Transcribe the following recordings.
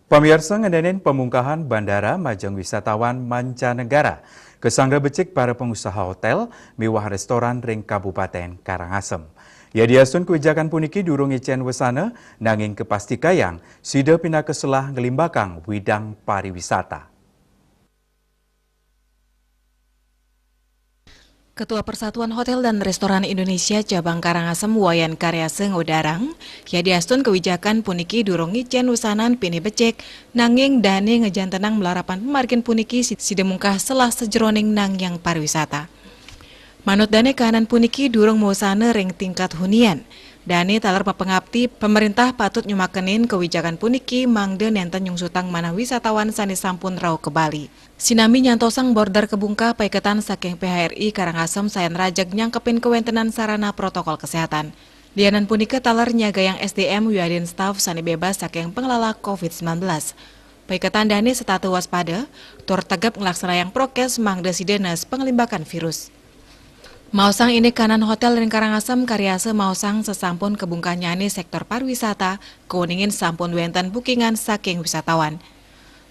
Pemirsa ngedenin pemungkahan bandara majeng wisatawan mancanegara. Kesangga becik para pengusaha hotel, miwah restoran ring Kabupaten Karangasem. Ya diasun kebijakan puniki durung icen wesana, nanging kepasti kayang, sida pina keselah ngelimbakang widang pariwisata. Ketua Persatuan Hotel dan Restoran Indonesia Cabang Karangasem Wayan Karyase Ngodarang, ya diastun kebijakan puniki durung ngicen usanan pini becek, nanging dane ngejantenang melarapan pemargin puniki sidemungkah selah sejeroning nang yang pariwisata. Manut dane kahanan puniki durung mausana ring tingkat hunian. Dane taler pepengabti pemerintah patut nyumakenin kebijakan puniki mangde nenten nyungsutang manah wisatawan sanes sampun rau ke Bali. Sinambi nyantosang border kebungka paiketan saking PHRI Karangasem sayan rajag nyangkepin kewentenan sarana protokol kesehatan. Lianan punika taler nyaga yang SDM wiadin staff sani bebas saking pengelola COVID-19. Paiketan dane setatu waspada, tur tegap ngelaksana yang prokes mangde sidenes pengelimbakan virus. Mausang ini kanan hotel ring Karangasem Karyase mausang sesampun kebungkanyane sektor pariwisata, keuningin sampun wenten bookingan saking wisatawan.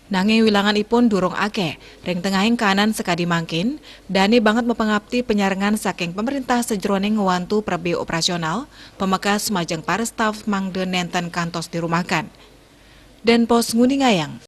Nanging wilangan ipun durung akeh, ring tengahing kanan sekadi mangkin, dani banget mepengabti penyarengan saking pemerintah sejroning ngewantu perbi operasional, pemekas majeng para staf mangde nenten kantos dirumahkan. Dan pos nguni ngayang.